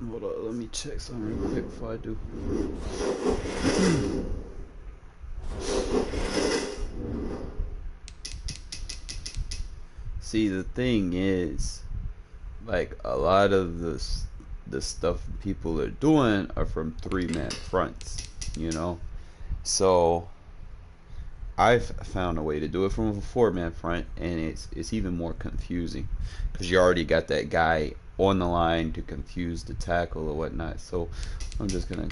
Hold on, let me check something real quick before I do. See, the thing is, like a lot of the stuff people are doing are from three-man fronts, you know. So I've found a way to do it from a four-man front, and it's even more confusing because you already got that guy on the line to confuse the tackle or whatnot. So I'm just gonna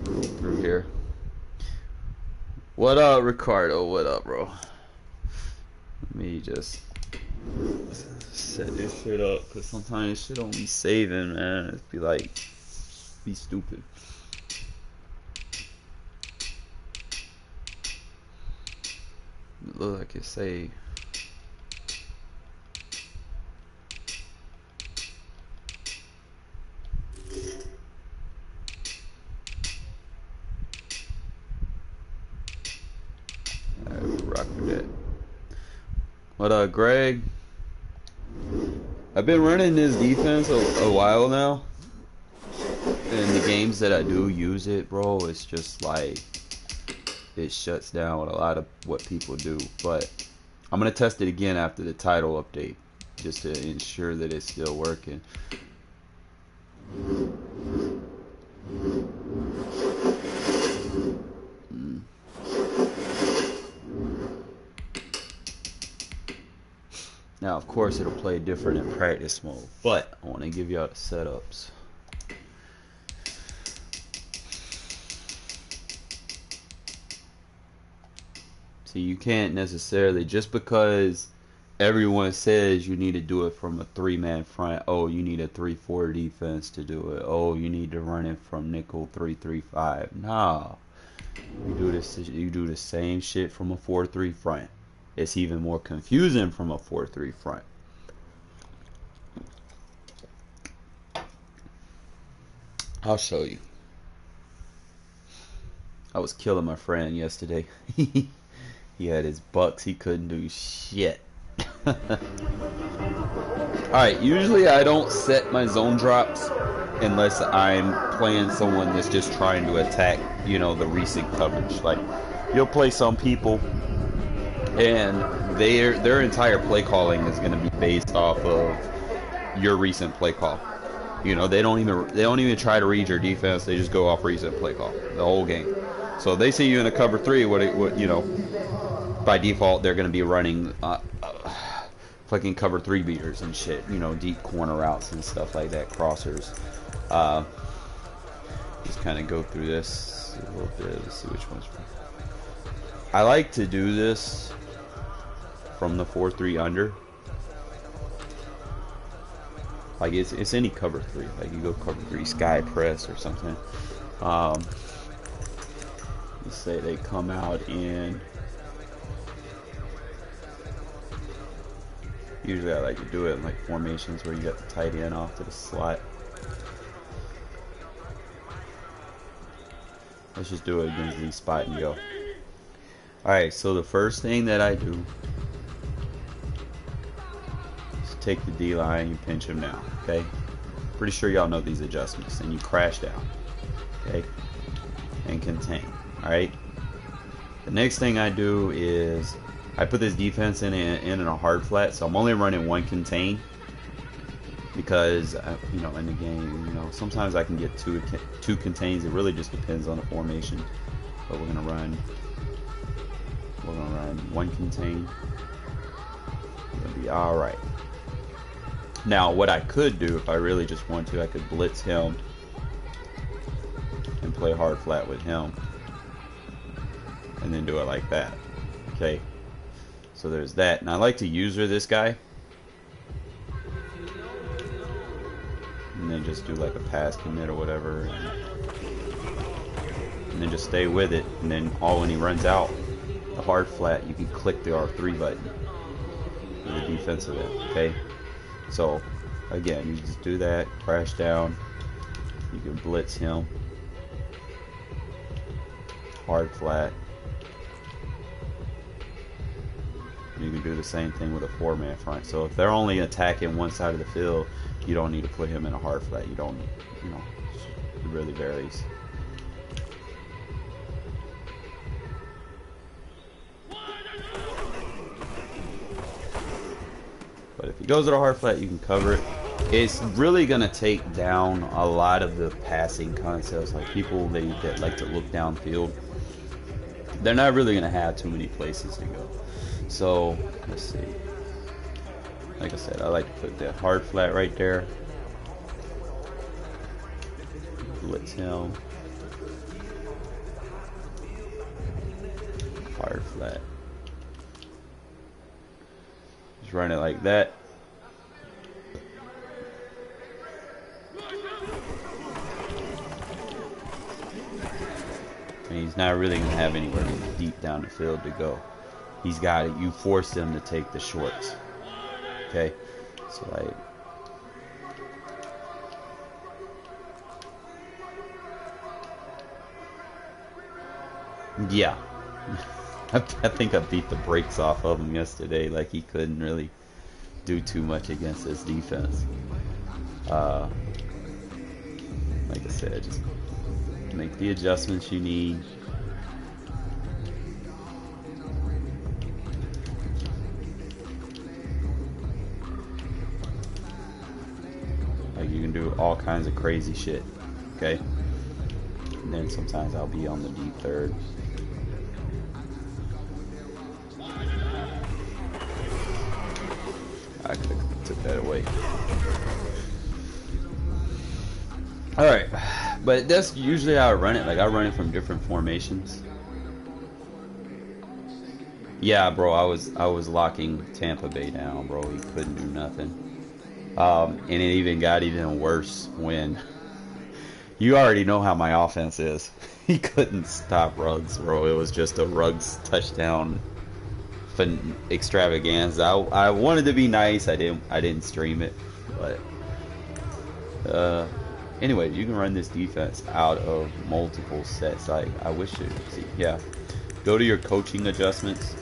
go through here. What up, Ricardo? What up, bro? Let me just set this shit up because sometimes this shit don't be saving, man. It's be like, be stupid. It look like it say. Alright, we'll rock with that. What up, Greg? I've been running this defense a while now. And the games that I do use it, bro, it's just like it shuts down a lot of what people do. But I'm gonna test it again after the title update, just to ensure that it's still working. Now, of course, it'll play different in practice mode, but I want to give y'all the setups. So you can't necessarily, just because everyone says you need to do it from a three-man front, oh, you need a 3-4 defense to do it, oh, you need to run it from nickel 3-3-5. Nah, you do the same shit from a 4-3 front. It's even more confusing from a 4-3 front. I'll show you. I was killing my friend yesterday. He had his bucks. He couldn't do shit. Alright, usually I don't set my zone drops unless I'm playing someone that's just trying to attack, you know, the recent coverage. Like, you'll play some people and their entire play calling is going to be based off of your recent play call. You know, they don't even try to read your defense. They just go off recent play call the whole game. So if they see you in a cover three, what you know, by default they're going to be running fucking cover three beaters and shit. You know, deep corner routes and stuff like that, crossers. Just kind of go through this a little bit. Let's see which one's. I like to do this from the 4-3 under. Like it's any cover three. Like you go cover three, sky press or something. Let's say they come out in. Usually I like to do it in like formations where you got the tight end off to the slot. Let's just do it against the spot and go. Alright, so the first thing that I do is take the D line, you pinch him down, okay? Pretty sure y'all know these adjustments. And you crash down, okay? And contain, alright? The next thing I do is I put this defense in a hard flat, so I'm only running one contain because you know, in the game, you know, sometimes I can get two contains. It really just depends on the formation, but we're gonna run one contain. It'll be all right. Now, what I could do if I really just want to, I could blitz him and play hard flat with him, and then do it like that. Okay. So there's that. And I like to user this guy. And then just do like a pass commit or whatever. And then just stay with it. And then when he runs out, the hard flat, you can click the R3 button for the defensive end. Okay? So, again, you just do that. Crash down. You can blitz him. Hard flat. You can do the same thing with a four-man front. So if they're only attacking one side of the field, You don't need to put him in a hard flat. You don't, you know, it really varies. But if he goes to a hard flat, you can cover it. It's really gonna take down a lot of the passing concepts. Like people that like to look downfield, they're not really gonna have too many places to go. So let's see. Like I said, I like to put that hard flat right there. Blitz him. Hard flat. Just run it like that. And he's not really going to have anywhere deep down the field to go. He's got it. You force him to take the shorts. Okay? So, like, yeah. I think I beat the brakes off of him yesterday. Like, he couldn't really do too much against this defense. Like I said, just make the adjustments you need. Like, you can do all kinds of crazy shit. Okay? And then sometimes I'll be on the deep third. I could have took that away. Alright. But that's usually how I run it. Like, I run it from different formations. Yeah, bro, I was locking Tampa Bay down, bro. He couldn't do nothing. And it even got even worse when you already know how my offense is. He couldn't stop Ruggs, bro. It was just a Ruggs touchdown extravaganza. I wanted to be nice. I didn't stream it, but anyway, you can run this defense out of multiple sets. I wish you could see. Yeah, go to your coaching adjustments.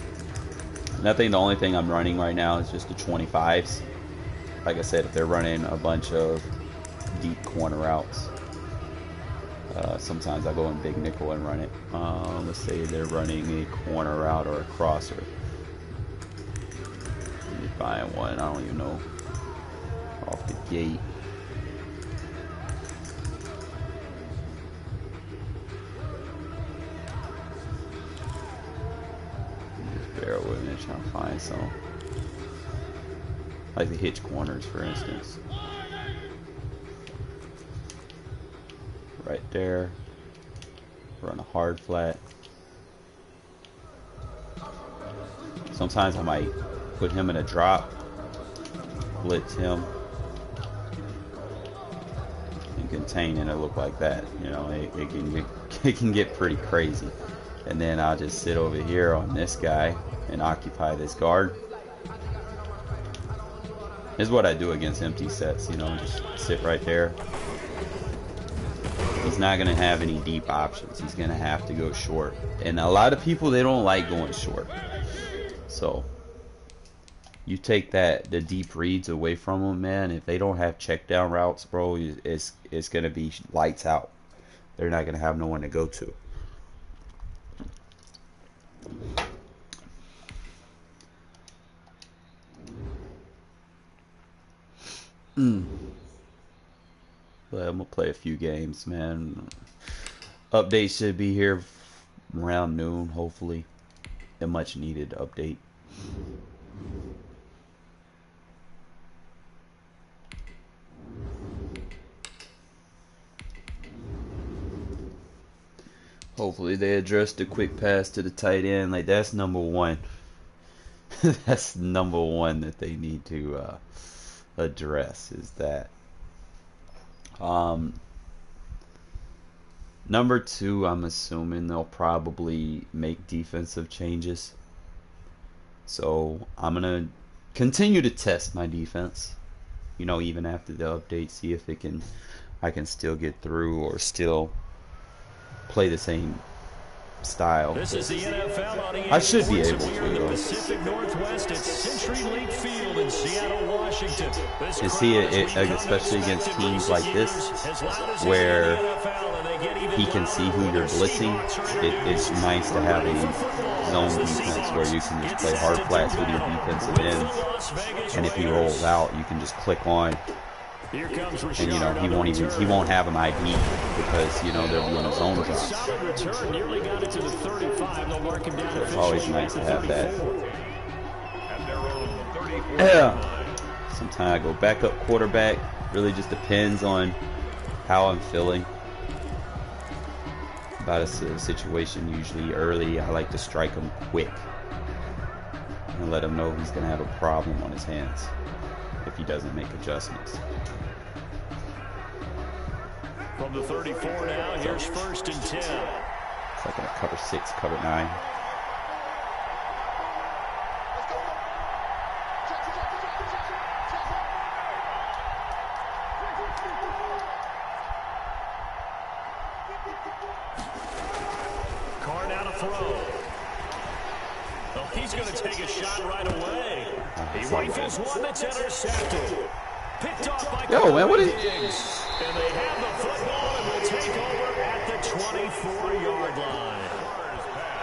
And I think the only thing I'm running right now is just the 25s. Like I said, if they're running a bunch of deep corner routes, sometimes I go in big nickel and run it. Let's say they're running a corner route or a crosser. Let me find one. I don't even know off the gate. Just bear with me, trying to find some. Like the hitch corners, for instance. Right there. Run a hard flat. Sometimes I might put him in a drop, blitz him, and contain, and it'll look like that. You know, it can get pretty crazy. And then I'll just sit over here on this guy and occupy this guard. This is what I do against empty sets, you know, just sit right there. He's not going to have any deep options. He's going to have to go short. And a lot of people, they don't like going short. So, you take the deep reads away from them, man. If they don't have check down routes, bro, it's going to be lights out. They're not going to have no one to go to. But I'm gonna play a few games, man. Update should be here around noon, hopefully. A much needed update. Hopefully they address the quick pass to the tight end. Like, that's number one. That's number one that they need to address, is that. Number two, I'm assuming they'll probably make defensive changes. So I'm gonna continue to test my defense, you know, even after the update, see if I can still get through or still play the same style. This is the NFL on I should be able to, though. Pacific Northwest at Century Link Field in Seattle, Washington. You see it, especially against teams like this, where he can see who you're blitzing. It's nice to have a zone defense where you can just play hard flats with your defensive ends, and if he rolls out, you can just click on. And you know he won't have an ID because you know they're doing a zone drop. So it's always nice to have that. Yeah. Sometimes I go backup quarterback. Really just depends on how I'm feeling about a situation. Usually early, I like to strike him quick and let him know he's gonna have a problem on his hands if he doesn't make adjustments. From the 34 now, here's 1st and 10. It's like a cover 6, cover 9. Carr now to throw. Oh, he's going to take a shot right away. He rifles one that's intercepted. Picked off by Yo, man, what is... And they have the football and will take over at the 24-yard line.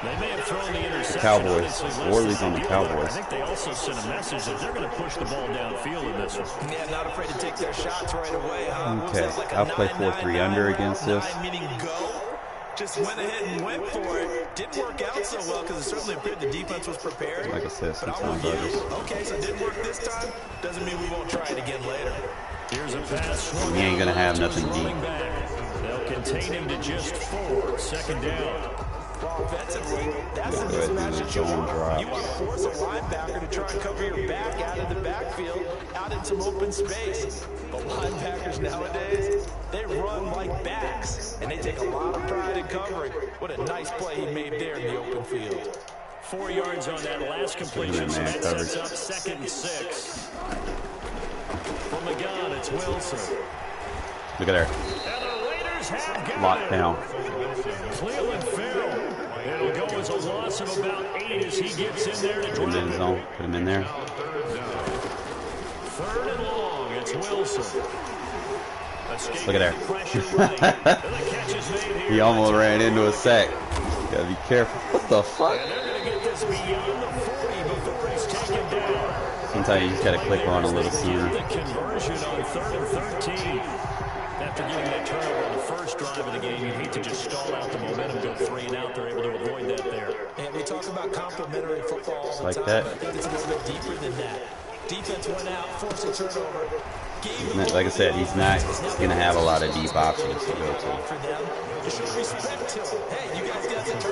They may have thrown the interception. Cowboys. Worley's on the Cowboys. I think they also sent a message that they're going to push the ball downfield in this one. Yeah, not afraid to take their shots right away. Okay, I'll play 4-3 under against this. Meaning go. Just went ahead and went for it. Didn't work out so well because it certainly appeared the defense was prepared. Like I said, sometimes others. Okay, so it didn't work this time. Doesn't mean we won't try it again later. Here's a pass. He ain't gonna have nothing deep. They'll contain him to just 4. 2nd down. Offensively, that's a mismatch zone drop. You want to force a linebacker to try and cover your back out of the backfield, out in some open space. But linebackers nowadays, they run like backs, and they take a lot of pride in covering. What a nice play he made there in the open field. 4 yards on that last completion, so that sets up 2nd and 6. From the gun, it's Wilson. Look at her. And the Raiders have Locked down. Cleveland Farrell. It'll go as a loss of about 8 as he gets in there to Put him in zone. Put him in there. 3rd and long. It's Wilson. Look at there. He almost ran into a sack. You gotta be careful. What the fuck? Sometimes you just gotta click on a little sooner. Conversion on 3rd and 13. After getting that turnover on the first drive of the game, you'd hate to just stall out the momentum, go 3 and out. They're able to avoid that there. And we talk about complementary football all the like time. that. I think it's a little bit deeper than that. Defense went out, forced a turnover. Like I said, he's not going to have a lot of deep options to go to.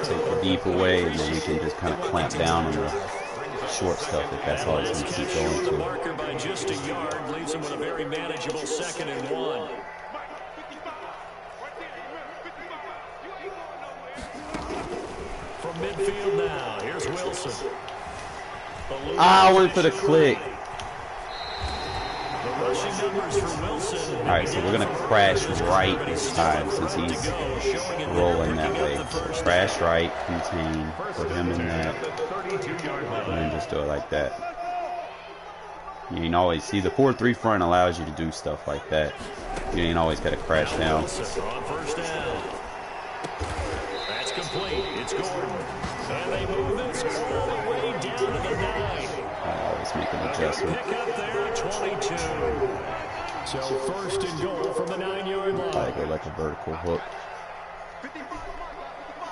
Take the deep away, and then you can just kind of clamp down on the short stuff if that's all he's going to keep going to. Marker by just a yard leaves him with a very manageable 2nd and 1. From midfield now, here's Wilson. I went for the click. The rushing numbers for Wilson. All right, so we're going to crash right this time since he's rolling that way. So crash right, contain, put him in that, and then just do it like that. You ain't always, see, the 4-3 front allows you to do stuff like that. You ain't always got to crash down. On 1st down. That's complete. It's Gordon. And they move this all the way down to the 9. I always make an adjustment. Pick up there at 22. So 1st and goal from the 9-yard line. I go like a vertical hook.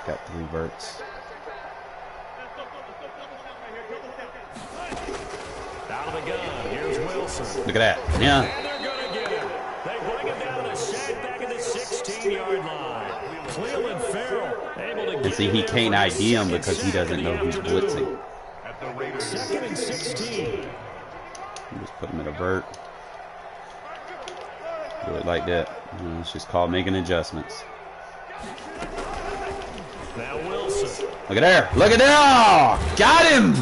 Got 3 verts. Out of the gun. Here's Wilson. Look at that. Yeah. And they're going to get him. They bring him down to the sack back at the 16-yard line. Cleveland Farrell able to get And see, he can't ID him because he doesn't know who's blitzing. 2nd and 16. You just put him in a vert. Do it like that. It's just called making adjustments. Now Wilson. Look at there. Look at there. Got him.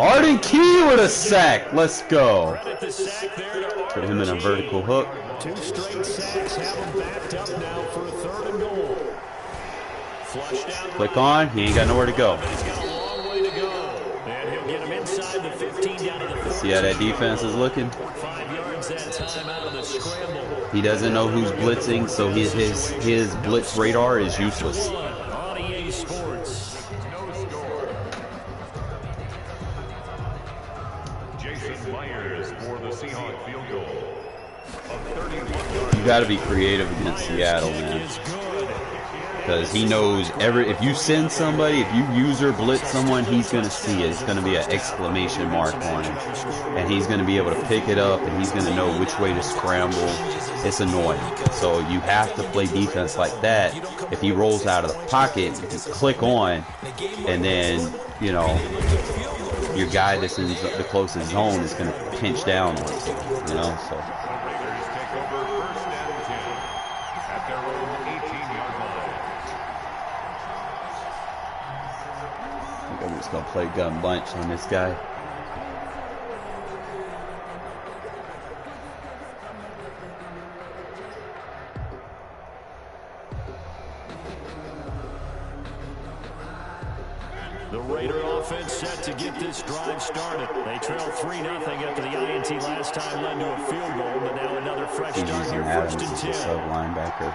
Arden Key with a sack. Let's go. Put him in a vertical hook. 2 straight sacks have him backed up now for a 3rd and goal. Click on. He ain't got nowhere to go. He's got a long way to go. And he'll get him inside the 15 down to the 14. See how that defense is looking? 5 yards that time out of the scramble. He doesn't know who's blitzing, so his blitz radar is useless. On EA Sports. Jason Myers for the Seahawks field goal. You got to be creative against Seattle, man. Because he knows if you send somebody, if you user blitz someone, he's going to see it. It's going to be an exclamation mark on him. And he's going to be able to pick it up, and he's going to know which way to scramble. It's annoying. So you have to play defense like that. If he rolls out of the pocket, you click on, and then, you know, your guy that's in the closest zone is going to pinch down on him, you know, so. I'm just going to play gun bunch on this guy. The Raider offense set to get this drive started. They trailed 3-0 after the INT last time led to a field goal, but now another fresh start here, first and 10. Sub linebacker.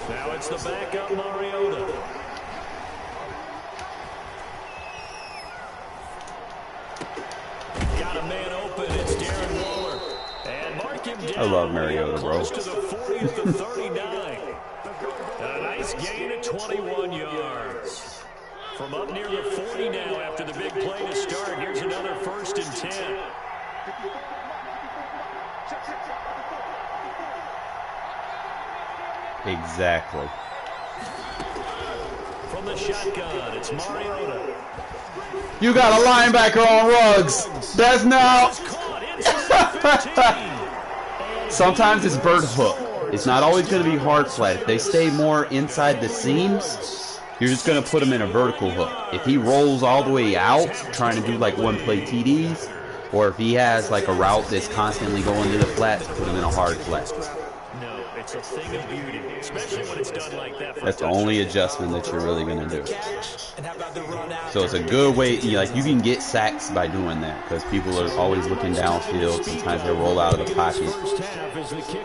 Now it's the backup Mariota. Got a man open. It's Darren Waller. And mark him down. I love Mariota, bro. Close to the 40 to 39. A nice gain of 21 yards. From up near the 40 now after the big play to start. Here's another first and 10. Exactly. From the shotgun, it's Mariota. You got a linebacker on Ruggs. That's now. Sometimes it's bird hook. It's not always going to be hard flat. If they stay more inside the seams, you're just going to put him in a vertical hook. If he rolls all the way out, trying to do like one play TDs, or if he has like a route that's constantly going to the flats, put him in a hard flat. No, it's a thing of beauty, especially when it's done like that. That's the only adjustment that you're really going to do. So it's a good way, you can get sacks by doing that, because people are always looking downfield. Sometimes they roll out of the pocket.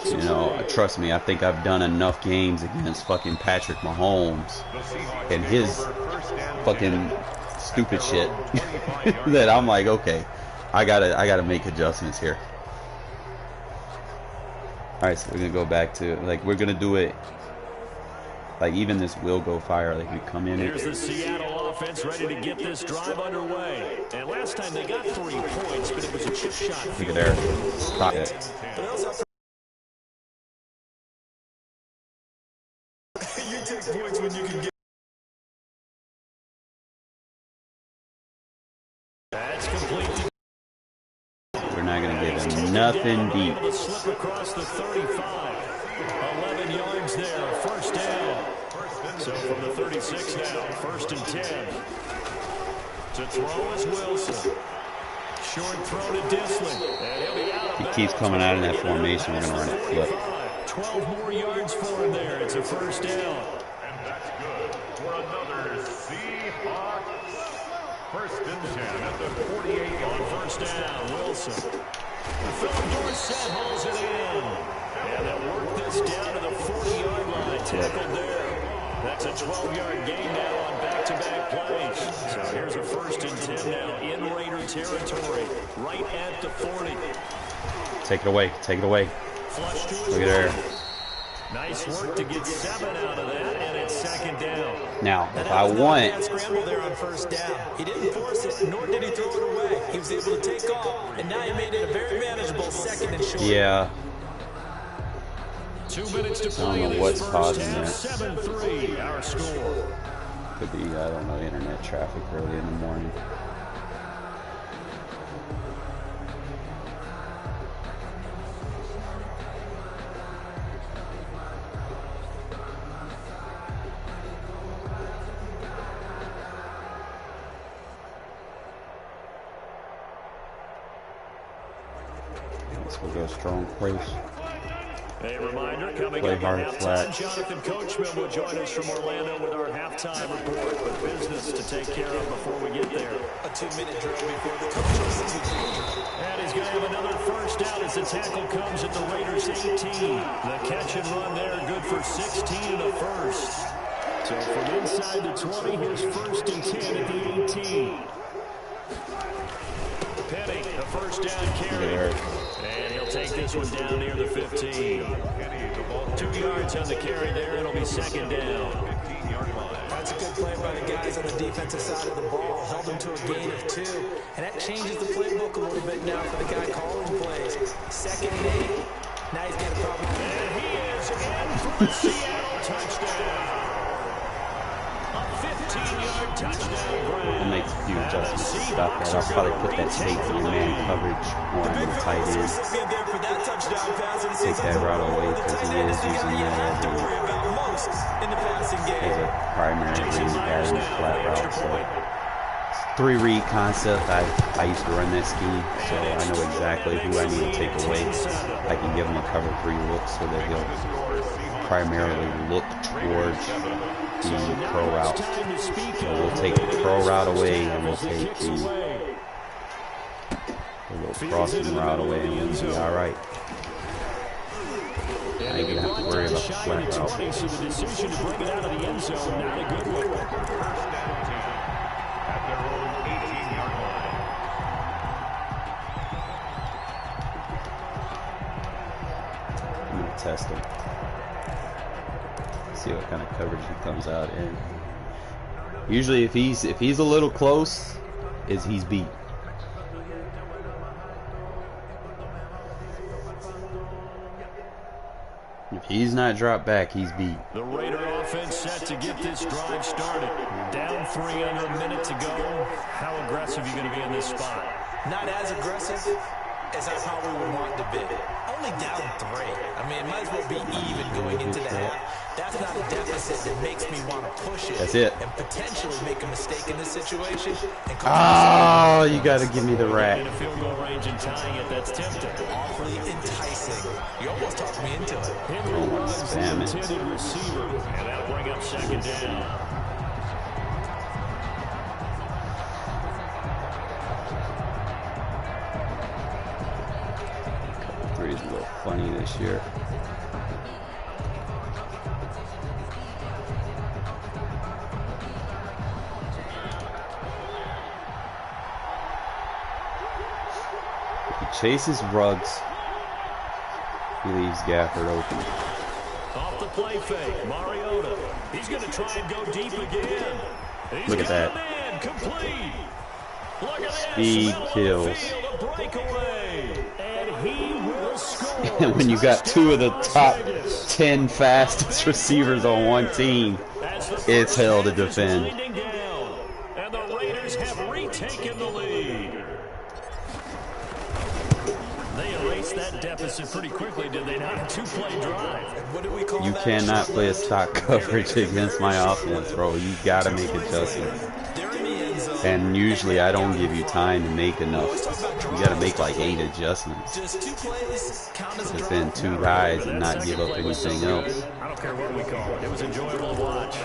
You know, trust me, I think I've done enough games against fucking Patrick Mahomes and his fucking stupid shit that I'm like, okay, I gotta make adjustments here. Alright, so we're gonna go back to, like, we're gonna do it, like, even this will go fire, like, we come in. Here's the Seattle offense ready to get this drive underway. And last time they got 3 points, but it was a chip shot. Look at there. Stop it. You take points when you can get. That's complete. We're not going to give him nothing deep. Slip across the 35. 11 yards there, first down. So from the 36 now, first and 10. To throw is Wilson. Short throw to Disley. And he'll be out. He keeps coming out in that formation. We're going to run it flip. 12 more yards for him there. It's a first down. And that's good for another Seahawks. First and 10 at the 48. On first down, Wilson. Philip Dorsett holds it in. And they'll work this down to the 40-yard line. Tackled there. That's a 12-yard gain now on back-to-back plays. So here's a first and 10 now in Raider territory. Right at the 40. Take it away. Take it away. Flush to his Look at there. Nice work to get 7 out of that, and it's second down. Now, if I want... Scramble there on first down. He didn't force it, nor did he throw it away. He was able to take off, and now he made it a very manageable second and short. Yeah. 2 minutes to play. I don't know what's causing that. 7-3, our score. Could be, I don't know, internet traffic early in the morning. We'll go strong place. A reminder, coming Play up hard at flat. halftime, Jonathan Coachman will join us from Orlando with our halftime report, with business to take care of before we get there. A 2-minute drill before the coach's 2-minute drill. And he's going to have another first down as the tackle comes at the Raiders' 18. The catch and run there, good for 16 and a first. So from inside the 20, here's first and 10 at the 18. Penny, the first down carry. And he'll take this one down near the 15. 2 yards on the carry there. It'll be second down. That's a good play by the guys on the defensive side of the ball. Held them to a gain of 2. And that changes the playbook a little bit now for the guy calling plays. 2nd and 8. Now he's got a problem. And he is in for the Seattle touchdown. A 15-yard touchdown grab. It makes a few adjustments to stop that. I'll probably put that safety in man coverage more on the tight end. Take that route away because he is using that as a primary read as a flat route. So 3-read concept. I used to run that scheme, so I know exactly who I need to take away. I can give him a cover 3 look so that he'll primarily look towards the pro route. So we'll take the pro route away and we'll take the little crossing route away and we'll be alright. I ain't gonna have to worry about the flat route. So the decision to bring it out of the end zone, not a good one. At their own 18-yard line. I'm gonna test him. See what kind of coverage he comes out in. Usually if he's a little close, he's beat. If he's not dropped back, he's beat. The Raider offense set to get this drive started. Down 3 under a minute to go. How aggressive are you going to be in this spot? Not as aggressive as I probably would want to be. Only down 3. I mean, it might as well be even going into the half. That's not a deficit that makes me want to push it. That's it. And potentially make a mistake in this situation. Oh, you got to give me the rat. In a field goal range and tying it, that's tempting. Awfully enticing. You almost talked me into it. Henry runs the spam it. intended receiver, and that'll bring up second down. Three is a little funny this year. If he chases Ruggs, he leaves Gafford open. Off the play fake, Mariota. He's going to try and go deep again. Look at that. Man, complete. Look at Speed kills. A breakaway, and he will score. And when you got 2 of the top 10 fastest receivers on one team, it's hell to defend. And the Raiders have retaken the lead. They erased that deficit pretty quickly, did they not? A 2-play drive. What do we call You that? cannot play a stock coverage against my offense, bro. You gotta make adjustments. They're in the end zone. And usually I don't give you time to make enough. You gotta make like 8 adjustments. Just 2 plays count as a Defend drive. 2 guys and not give up anything else. I don't care what we call it. It was enjoyable to watch.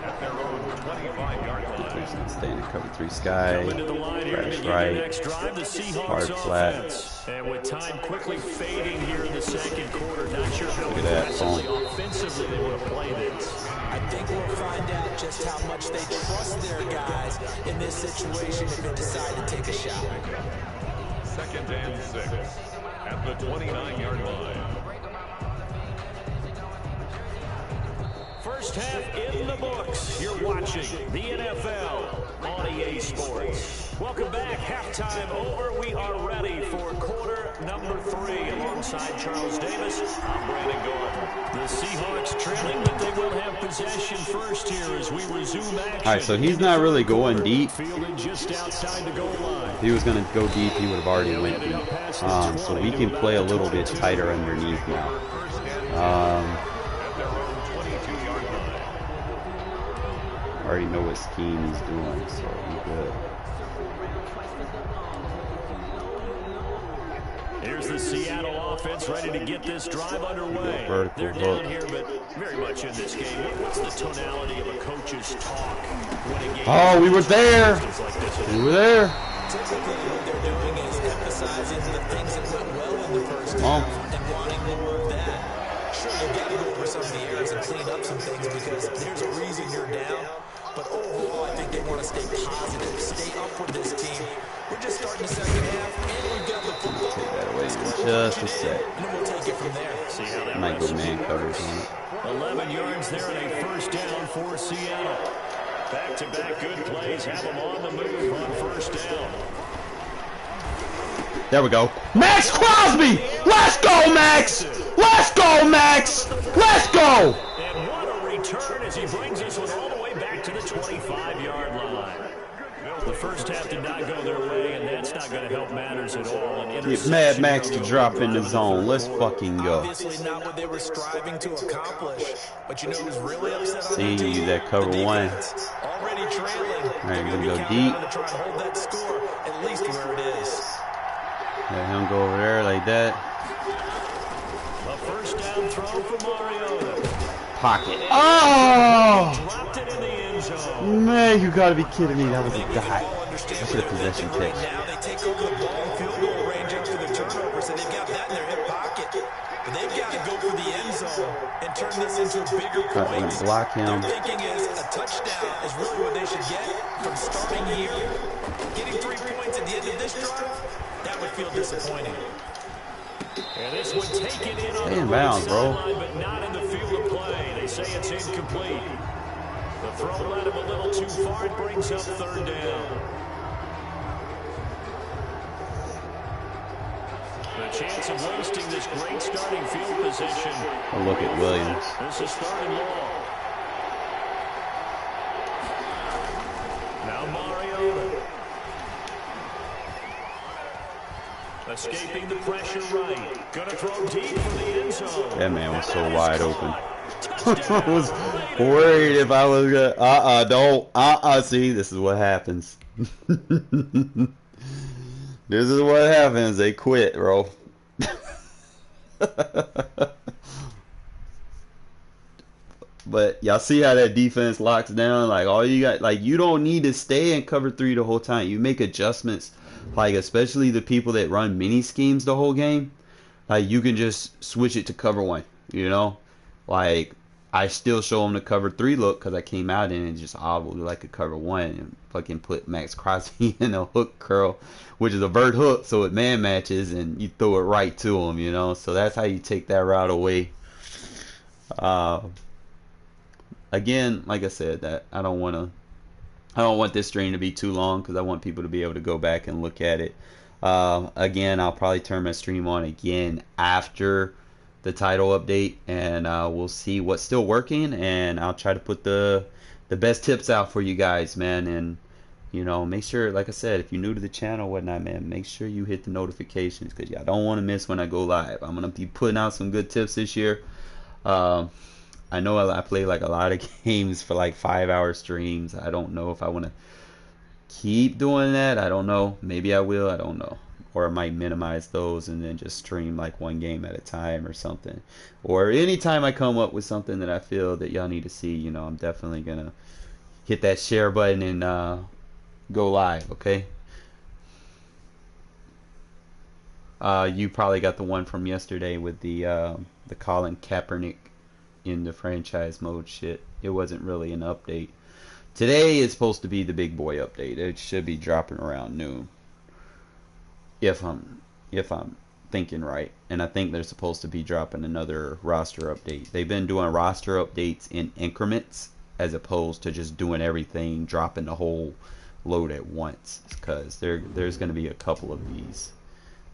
At their own 25-yard line. Stay in the cover 3 sky. Into the line here to Crash begin the right. next drive, the Seahawks Hard flat. offense. And with time quickly fading here in the second quarter, not sure how Look at that, aggressively offensively they want to play this. I think we'll find out just how much they trust their guys in this situation if they decide to take a shot. 2nd and 6 at the 29-yard line. First half in the books. You're watching the NFL on EA Sports. Welcome back. Halftime over. We are ready for quarter number 3. Alongside Charles Davis, I'm Brandon Gordon. The Seahawks trailing, but they will have possession first here as we resume action. All right, so he's not really going deep. Fielded just outside the goal line. If he was going to go deep, he would have already went deep. So we can play a little bit tighter underneath now. I already know what scheme he's doing, so we're good. Here's the Seattle offense ready to get this drive underway. They're down here, but very much in this game. What's the tonality of a coach's talk when a game? Oh, we were there. We were there. Typically, what they're doing is emphasizing the things that went well in the first half and wanting more of that. Sure, you've got to go over some of the errors and clean up some things because there's a reason you're down. But overall, I think they want to stay positive, stay up with this team. We're just starting the second half, and we've got the football. Take that away just a sec. And then we'll take it from there. See how that Might go man covers on it. 11 yards there and a first down for Seattle. Back-to-back good plays have them on the move on first down. There we go. Max Crosby! Let's go, Max! Let's go, Max! Let's go! And what a return as he brings this one all the way back to the 25-yard line. The first half did not go their way, and that's not going to help matters at all. Get Mad Max to drop in the zone. Let's fucking go. Obviously not what they were striving to accomplish, but you know who's really upset on See, their you team? that cover The one. defense. Already trailing. All right, They're we gonna go be deep. counting on to try to hold that score at least where it is. Let him go over there like that. A first down throw for Mariota. Pocket. Oh! Dropped it in the end zone. Man, you gotta be kidding me. That was a dot. I should have possession Right catch. now, they take over the ball and field goal range after the turnover, so they've got that in their hip pocket. But they've got to go for the end zone and turn this into bigger All right, we're points. gonna block him. Their thinking is a touchdown is really what they should get from starting here. Getting 3 points at the end of this drive, that would feel disappointing. And this one taken in on Stay in the right bounds, bro. sideline, but not in the field of play. They say it's incomplete. The throw led him a little too far. It brings up third down. The chance of wasting this great starting field position. Oh, look at Williams. This is third and long. Now Mariota. Escaping the pressure right. Gonna throw deep for the end zone. That man was so wide open. I was worried if I was gonna. Don't. See, this is what happens. This is what happens. They quit, bro. But y'all see how that defense locks down? Like, all you got, like, you don't need to stay in cover 3 the whole time. You make adjustments, like, especially the people that run mini schemes the whole game. Like, you can just switch it to cover 1, you know? Like, I still show them the cover 3 look because I came out in and just obbled like a cover 1 and fucking put Max Crosby in a hook curl, which is a vert hook, so it man matches and you throw it right to him, you know? So that's how you take that route away. Again, like I said, that I don't want this stream to be too long because I want people to be able to go back and look at it. Again, I'll probably turn my stream on again after the title update, and we'll see what's still working, and I'll try to put the best tips out for you guys, man. And you know, make sure, like I said, if you're new to the channel, whatnot, man, make sure you hit the notifications because y'all don't want to miss when I go live. I'm gonna be putting out some good tips this year. I know I play like a lot of games for like 5-hour streams. I don't know if I want to keep doing that. I don't know. Maybe I will. I don't know. Or I might minimize those and then just stream like one game at a time or something. Or anytime I come up with something that I feel that y'all need to see, you know, I'm definitely going to hit that share button and go live, okay? You probably got the one from yesterday with the Colin Kaepernick in the franchise mode shit. It wasn't really an update. Today is supposed to be the big boy update. It should be dropping around noon. If I'm thinking right. And I think they're supposed to be dropping another roster update. They've been doing roster updates in increments as opposed to just doing everything, dropping the whole load at once. Because there's going to be a couple of these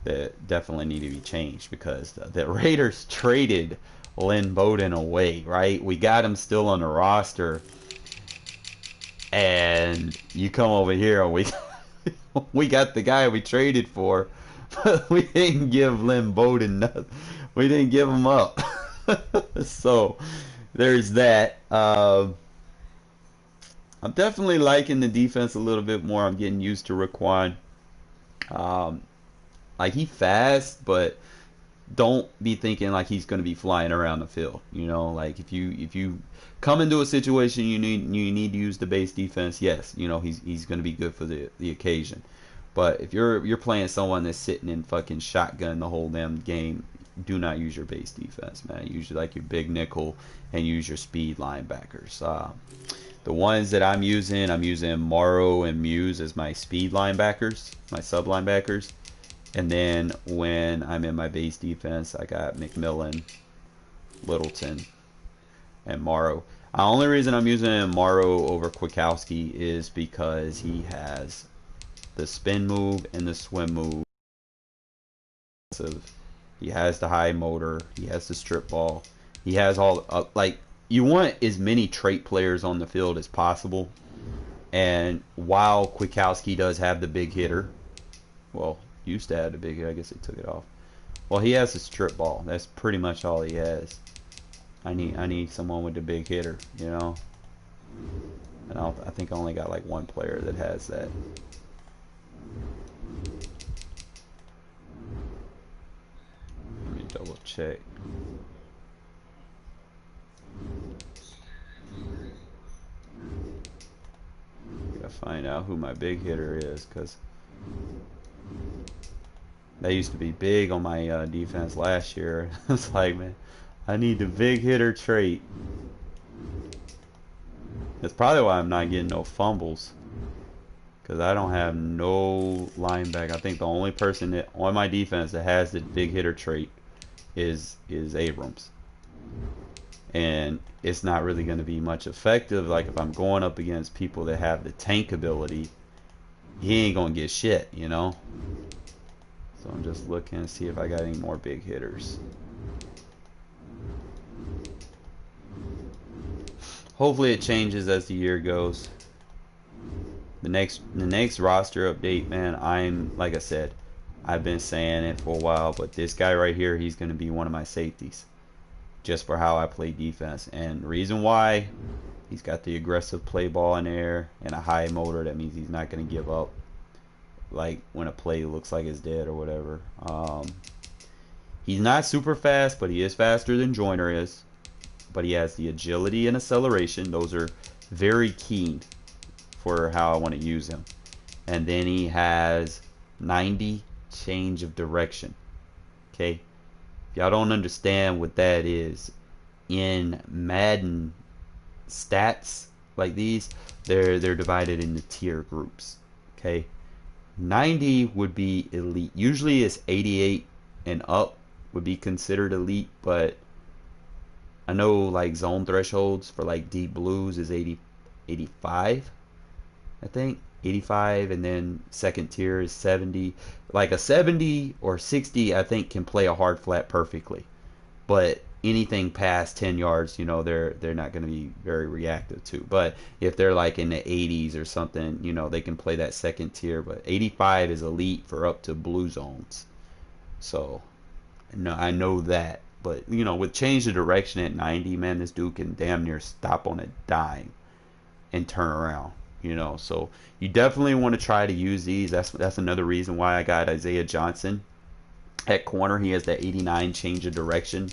that definitely need to be changed because the Raiders traded Lynn Bowden away, right? We got him still on the roster, and you come over here and we got the guy we traded for, but we didn't give Lynn Bowden nothing. We didn't give him up. So there's that. I'm definitely liking the defense a little bit more. I'm getting used to Raquan. Like, he fast, but don't be thinking like he's going to be flying around the field. You know, like if you come into a situation you need to use the base defense, yes, you know, he's going to be good for the occasion. But if you're playing someone that's sitting in fucking shotgun the whole damn game, do not use your base defense, man. Use like your big nickel and use your speed linebackers. The ones that I'm using Morrow and Muse as my speed linebackers, my sub linebackers. And then when I'm in my base defense, I got McMillan, Littleton, and Morrow. The only reason I'm using Morrow over Kwiatkowski is because he has the spin move and the swim move. He has the high motor. He has the strip ball. He has all like, you want as many trait players on the field as possible. And while Kwiatkowski does have the big hitter, well, used to have the big hitter, I guess they took it off. Well, he has the strip ball. That's pretty much all he has. I need someone with the big hitter, you know. And I think I only got like one player that has that. Let me double check. Gotta find out who my big hitter is, because that used to be big on my defense last year. It's like, man, I need the big hitter trait. That's probably why I'm not getting no fumbles, because I don't have no linebacker. I think the only person that on my defense that has the big hitter trait is Abrams. And it's not really going to be much effective. Like, if I'm going up against people that have the tank ability, he ain't going to get shit, you know? So I'm just looking to see if I got any more big hitters. Hopefully it changes as the year goes. The next roster update, man, like I said, I've been saying it for a while, but this guy right here, he's going to be one of my safeties, just for how I play defense. And the reason why, he's got the aggressive play ball in there and a high motor. That means he's not going to give up, like when a play looks like it's dead or whatever. He's not super fast, but he is faster than Joyner is. But he has the agility and acceleration. Those are very key for how I want to use him. And then he has 90 change of direction. Okay, if y'all don't understand what that is, in Madden stats like these, they're divided into tier groups. Okay, 90 would be elite. Usually it's 88 and up would be considered elite, but I know like zone thresholds for like deep blues is 85, I think 85, and then second tier is 70. Like a 70 or 60, I think, can play a hard flat perfectly, but anything past 10 yards, you know, they're not going to be very reactive to. But if they're like in the 80s or something, you know, they can play that second tier. But 85 is elite for up to blue zones. So no, I know that. But, you know, with change of direction at 90, man, this dude can damn near stop on a dime and turn around, you know. So you definitely want to try to use these. That's another reason why I got Isaiah Johnson at corner. He has that 89 change of direction,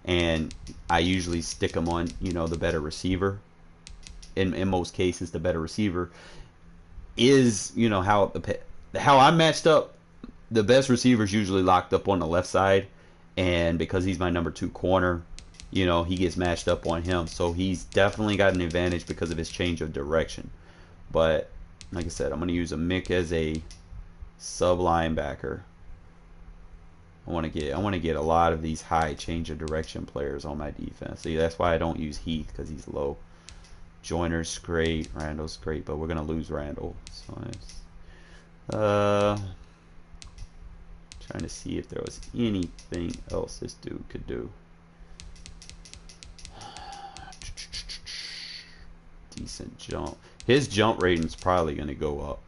and I usually stick him on, you know, the better receiver. In most cases, the better receiver is, you know, how I'm matched up. The best receiver is usually locked up on the left side. And because he's my number 2 corner, you know, he gets matched up on him. So he's definitely got an advantage because of his change of direction. But like I said, I'm going to use a Mick as a sub linebacker. I want to get a lot of these high change of direction players on my defense. See, that's why I don't use Heath, because he's low. Joyner's great, Randall's great, but we're going to lose Randall. So it's trying to see if there was anything else this dude could do. Decent jump. His jump rating's probably going to go up.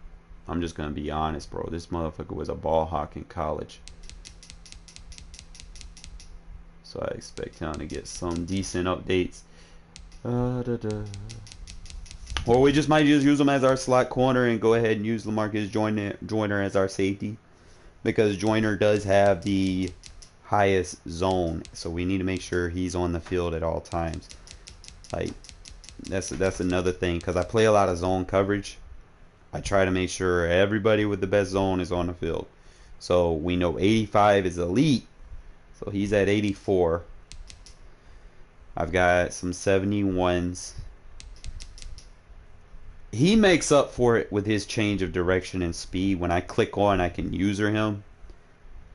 I'm just going to be honest, bro. This motherfucker was a ball hawk in college. So I expect him to get some decent updates. Or we just might just use him as our slot corner and go ahead and use LaMarcus Joyner as our safety. because Joyner does have the highest zone, so we need to make sure he's on the field at all times. Like that's another thing, because I play a lot of zone coverage. I try to make sure everybody with the best zone is on the field. So we know 85 is elite, so he's at 84. I've got some 71s. He makes up for it with his change of direction and speed. When I click on, I can user him.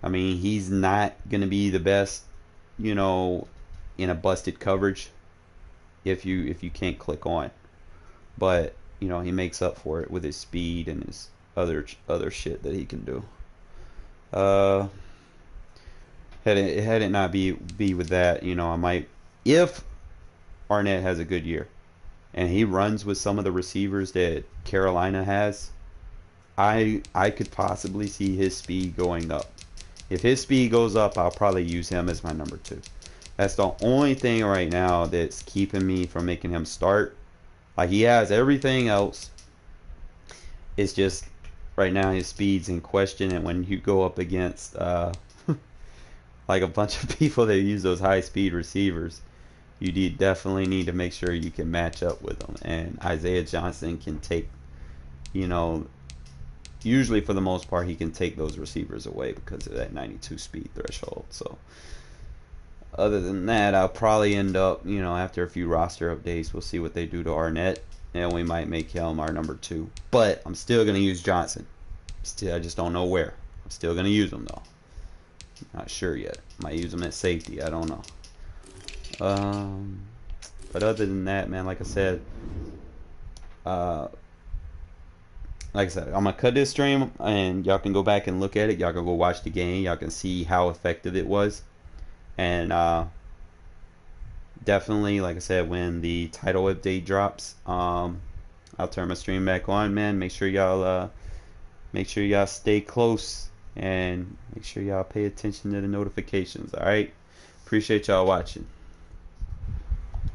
I mean, he's not going to be the best, you know, in a busted coverage if you can't click on. But, you know, he makes up for it with his speed and his other shit that he can do. Had it not be with that, you know, I might, if Arnett has a good year and he runs with some of the receivers that Carolina has, I could possibly see his speed going up. If his speed goes up, I'll probably use him as my number 2. That's the only thing right now that's keeping me from making him start. Like, he has everything else. It's just right now his speed's in question, and when you go up against like a bunch of people that use those high speed receivers, you definitely need to make sure you can match up with them. And Isaiah Johnson can take, you know, usually for the most part he can take those receivers away because of that 92 speed threshold. So other than that, I'll probably end up, you know, after a few roster updates, we'll see what they do to Arnett, and we might make him our number 2. But I'm still going to use Johnson. I just don't know where. I'm still going to use him, though. Not sure yet. Might use him at safety. I don't know. But other than that, man, like I said, I'm going to cut this stream, and y'all can go back and look at it. Y'all can go watch the game. Y'all can see how effective it was. And definitely, like I said, when the title update drops, I'll turn my stream back on, man. Make sure y'all stay close, and make sure y'all pay attention to the notifications. All right, appreciate y'all watching.